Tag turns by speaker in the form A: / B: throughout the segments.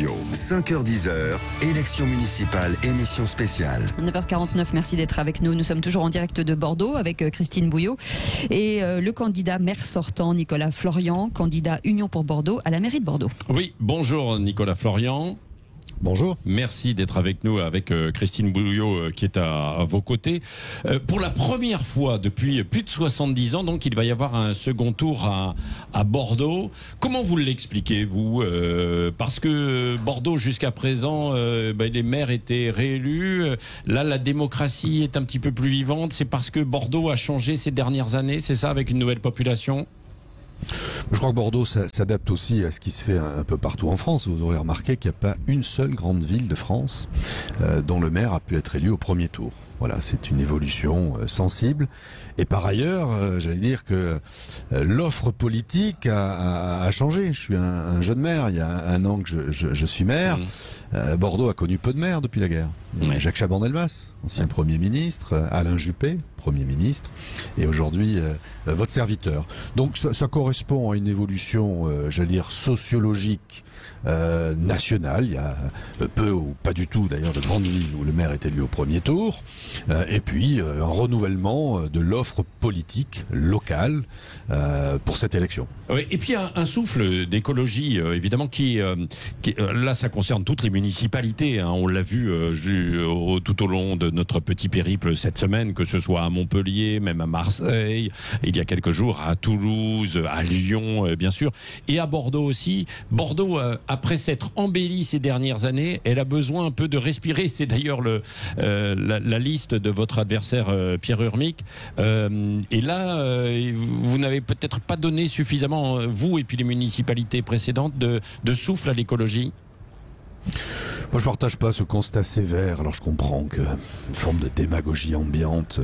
A: Radio. 5h-10h, élection municipale, émission spéciale.
B: 9h49, merci d'être avec nous. Nous sommes toujours en direct de Bordeaux avec Christine Bouillot et le candidat maire sortant Nicolas Florian, candidat Union pour Bordeaux à la mairie de Bordeaux.
C: Oui, bonjour Nicolas Florian.
D: Bonjour.
C: Merci d'être avec nous, avec Christine Bouillot qui est à vos côtés. Pour la première fois depuis plus de 70 ans, donc il va y avoir un second tour à Bordeaux. Comment vous l'expliquez, vous parce que Bordeaux, jusqu'à présent, les maires étaient réélus. Là, la démocratie est un petit peu plus vivante. C'est parce que Bordeaux a changé ces dernières années, c'est ça, avec une nouvelle population ?
D: Je crois que Bordeaux s'adapte aussi à ce qui se fait un peu partout en France. Vous aurez remarqué qu'il n'y a pas une seule grande ville de France dont le maire a pu être élu au premier tour. Voilà, c'est une évolution sensible. Et par ailleurs, j'allais dire que l'offre politique a changé. Je suis un jeune maire, il y a un an que je suis maire. Bordeaux a connu peu de maires depuis la guerre. Jacques Chaban-Delmas, ancien Premier ministre, Alain Juppé, Premier ministre, et aujourd'hui votre serviteur. Donc ça correspond à une évolution, j'allais dire, sociologique nationale. Il y a peu ou pas du tout d'ailleurs de grandes villes où le maire est élu au premier tour. Et puis un renouvellement de l'offre politique locale pour cette élection.
C: Oui, et puis un souffle d'écologie, évidemment, qui là, ça concerne toutes les municipalités. Hein, on l'a vu tout au long de notre petit périple cette semaine, que ce soit à Montpellier, même à Marseille, il y a quelques jours à Toulouse, à Lyon, bien sûr, et à Bordeaux aussi. Bordeaux, après s'être embellie ces dernières années, elle a besoin un peu de respirer. C'est d'ailleurs la liste de votre adversaire Pierre Urmic. Et là, vous n'avez peut-être pas donné suffisamment, vous et puis les municipalités précédentes, de souffle à l'écologie.
D: Moi, je ne partage pas ce constat sévère. Alors, je comprends qu'une forme de démagogie ambiante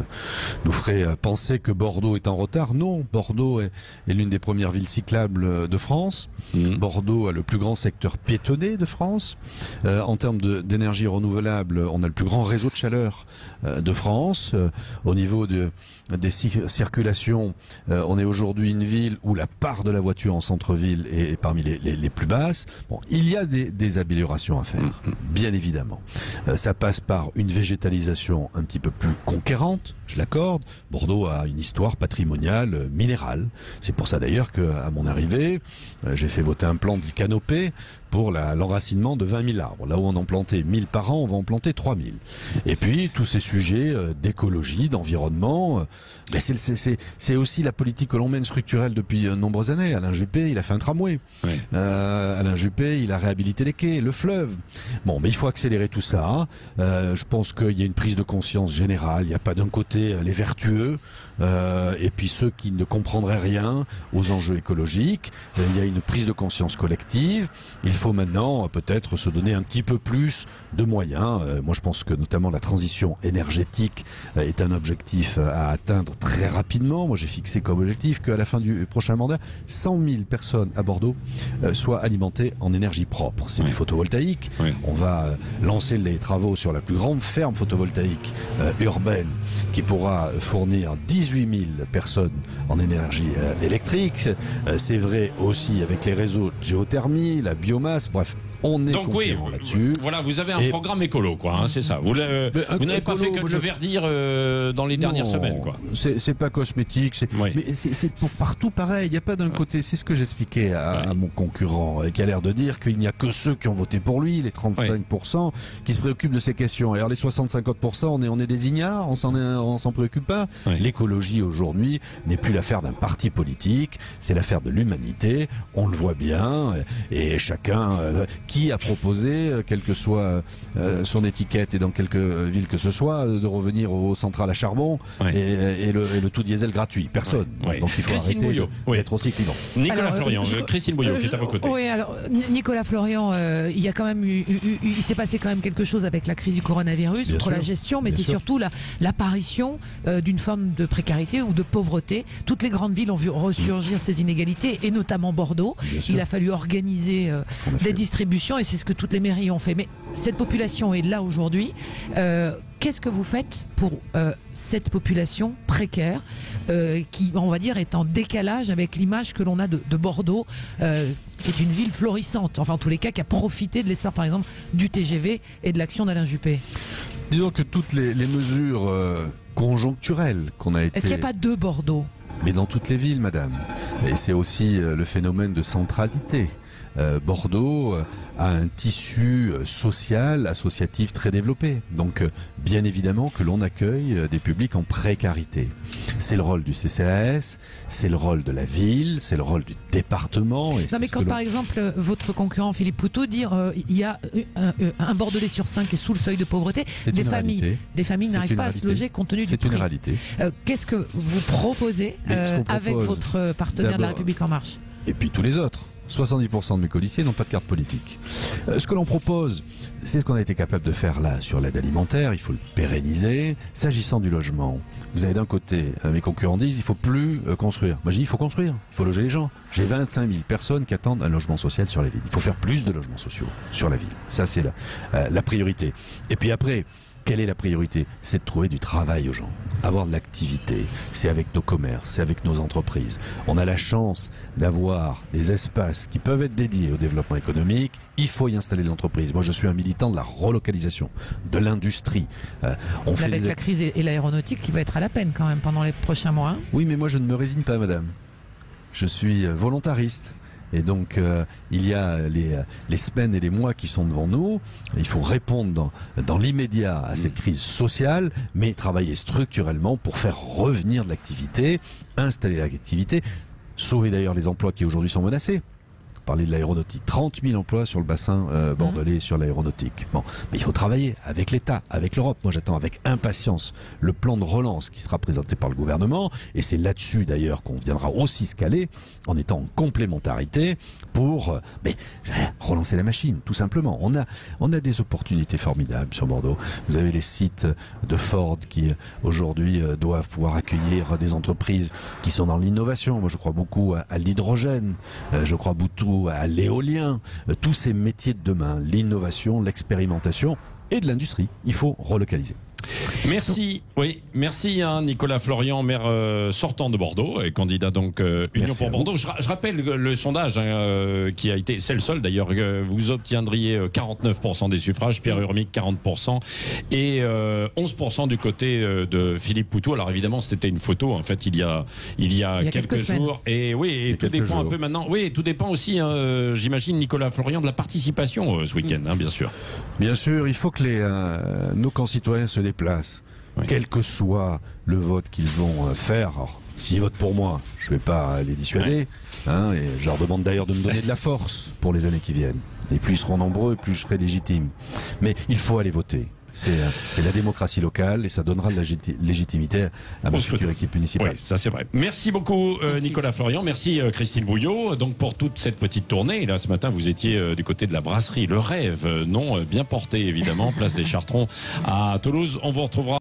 D: nous ferait penser que Bordeaux est en retard. Non, Bordeaux est l'une des premières villes cyclables de France. Bordeaux a le plus grand secteur piétonné de France. En termes d'énergie renouvelable, on a le plus grand réseau de chaleur de France. Au niveau des circulations, on est aujourd'hui une ville où la part de la voiture en centre-ville est parmi les plus basses. Bon, il y a des améliorations à faire. Bien évidemment. Ça passe par une végétalisation un petit peu plus conquérante, je l'accorde. Bordeaux a une histoire patrimoniale minérale. C'est pour ça d'ailleurs qu'à mon arrivée, j'ai fait voter un plan dit canopé pour l'enracinement de 20 000 arbres. Là où on en plantait 1000 par an, on va en planter 3000. Et puis, tous ces sujets d'écologie, d'environnement, c'est aussi la politique que l'on mène structurelle depuis de nombreuses années. Alain Juppé, il a fait un tramway. Oui. Alain Juppé, il a réhabilité les quais, le fleuve. Bon, mais il faut accélérer tout ça. Je pense qu'il y a une prise de conscience générale. Il n'y a pas d'un côté les vertueux et puis ceux qui ne comprendraient rien aux enjeux écologiques. Il y a une prise de conscience collective. Il faut maintenant peut-être se donner un petit peu plus de moyens. Moi, je pense que notamment la transition énergétique est un objectif à atteindre très rapidement. Moi, j'ai fixé comme objectif qu'à la fin du prochain mandat, 100 000 personnes à Bordeaux soient alimentées en énergie propre. C'est du photovoltaïque. Oui. On va lancer les travaux sur la plus grande ferme photovoltaïque urbaine qui pourra fournir 18 000 personnes en énergie électrique. C'est vrai aussi avec les réseaux de géothermie, la biomasse, bref. On est
C: donc oui,
D: là-dessus.
C: Voilà, vous avez un programme écolo, quoi, hein, c'est ça. Vous n'avez pas fait que de verdir dans les dernières semaines, quoi.
D: C'est pas cosmétique, mais c'est pour partout pareil. Il n'y a pas d'un côté, c'est ce que j'expliquais à mon concurrent, qui a l'air de dire qu'il n'y a que ceux qui ont voté pour lui, les 35%, qui se préoccupent de ces questions. Et alors les 60-50%, on est des ignares, on s'en préoccupe pas. L'écologie aujourd'hui n'est plus l'affaire d'un parti politique, c'est l'affaire de l'humanité. On le voit bien, et chacun qui a proposé, quelle que soit son étiquette et dans quelque ville que ce soit, de revenir aux centrales à charbon et le tout diesel gratuit. Personne. Donc il faut
C: Christine
D: arrêter d'être aussi clivant.
C: Nicolas Florian, Christine Bouillot qui est à vos côtés.
E: Oui, alors Nicolas Florian, il y a quand même il s'est passé quand même quelque chose avec la crise du coronavirus, outre la gestion, mais c'est surtout l'apparition d'une forme de précarité ou de pauvreté. Toutes les grandes villes ont vu ressurgir ces inégalités, et notamment Bordeaux. Il a fallu organiser des distributions, et c'est ce que toutes les mairies ont fait. Mais cette population est là aujourd'hui. qu'est-ce que vous faites pour cette population précaire qui, on va dire, est en décalage avec l'image que l'on a de Bordeaux, qui est une ville florissante, enfin en tous les cas qui a profité de l'essor par exemple du TGV et de l'action d'Alain Juppé?
D: Disons que toutes les mesures conjoncturelles qu'on a été...
E: Est-ce qu'il n'y a pas deux Bordeaux?
D: Mais dans toutes les villes, madame. Et c'est aussi le phénomène de centralité. Bordeaux a un tissu social, associatif très développé. Donc, bien évidemment que l'on accueille des publics en précarité. C'est le rôle du CCAS, c'est le rôle de la ville, c'est le rôle du département. Et
E: non, mais quand par exemple votre concurrent Philippe Poutou dit il y a un Bordelais sur 5 qui est sous le seuil de pauvreté, des familles n'arrivent pas à se loger compte tenu du prix.
D: C'est une réalité.
E: Qu'est-ce que vous proposez avec votre partenaire de la République En Marche?
D: Et puis tous les autres. 70% de mes colistiers n'ont pas de carte politique. Ce que l'on propose, c'est ce qu'on a été capable de faire là sur l'aide alimentaire, il faut le pérenniser. S'agissant du logement, vous avez d'un côté, mes concurrents disent il faut plus construire. Moi je dis il faut construire, il faut loger les gens. J'ai 25 000 personnes qui attendent un logement social sur la ville. Il faut faire plus de logements sociaux sur la ville. Ça c'est la priorité. Et puis après, quelle est la priorité? C'est de trouver du travail aux gens, avoir de l'activité. C'est avec nos commerces, c'est avec nos entreprises. On a la chance d'avoir des espaces qui peuvent être dédiés au développement économique. Il faut y installer de l'entreprise. Moi, je suis un militant de la relocalisation, de l'industrie.
E: Avec la crise et l'aéronautique qui va être à la peine quand même pendant les prochains mois. Hein.
D: Oui, mais moi, je ne me résigne pas, madame. Je suis volontariste. Et donc, il y a les semaines et les mois qui sont devant nous. Il faut répondre dans l'immédiat à cette crise sociale, mais travailler structurellement pour faire revenir de l'activité, installer l'activité, sauver d'ailleurs les emplois qui aujourd'hui sont menacés. Parler de l'aéronautique, 30 000 emplois sur le bassin bordelais sur l'aéronautique. Bon, mais il faut travailler avec l'État, avec l'Europe. Moi, j'attends avec impatience le plan de relance qui sera présenté par le gouvernement, et c'est là-dessus d'ailleurs qu'on viendra aussi se caler en étant en complémentarité pour relancer la machine, tout simplement. On a des opportunités formidables sur Bordeaux. Vous avez les sites de Ford qui aujourd'hui doivent pouvoir accueillir des entreprises qui sont dans l'innovation. Moi, je crois beaucoup à l'hydrogène. Je crois beaucoup à l'éolien, tous ces métiers de demain, l'innovation, l'expérimentation et de l'industrie. Il faut relocaliser.
C: Merci, merci Nicolas Florian, maire sortant de Bordeaux et candidat donc Union pour Bordeaux. Je rappelle le sondage qui a été, c'est le seul d'ailleurs, vous obtiendriez 49% des suffrages, Pierre Urmic 40% et 11% du côté de Philippe Poutou. Alors évidemment c'était une photo en fait il y a quelques jours et oui, et tout dépend un peu maintenant. Oui, tout dépend aussi, j'imagine Nicolas Florian, de la participation ce week-end, bien sûr.
D: Bien sûr, il faut que nos concitoyens se déplacent, quel que soit le vote qu'ils vont faire. Alors, s'ils votent pour moi, je ne vais pas les dissuader. Et je leur demande d'ailleurs de me donner de la force pour les années qui viennent. Et plus ils seront nombreux, plus je serai légitime. Mais il faut aller voter. C'est la démocratie locale et ça donnera de la légitimité à ma future équipe municipale.
C: Oui, ça c'est vrai. Merci beaucoup Nicolas Florian, merci Christine Bouillot. Donc pour toute cette petite tournée, là ce matin vous étiez du côté de la brasserie Le Rêve, nom bien porté évidemment, place des Chartrons à Toulouse. On vous retrouvera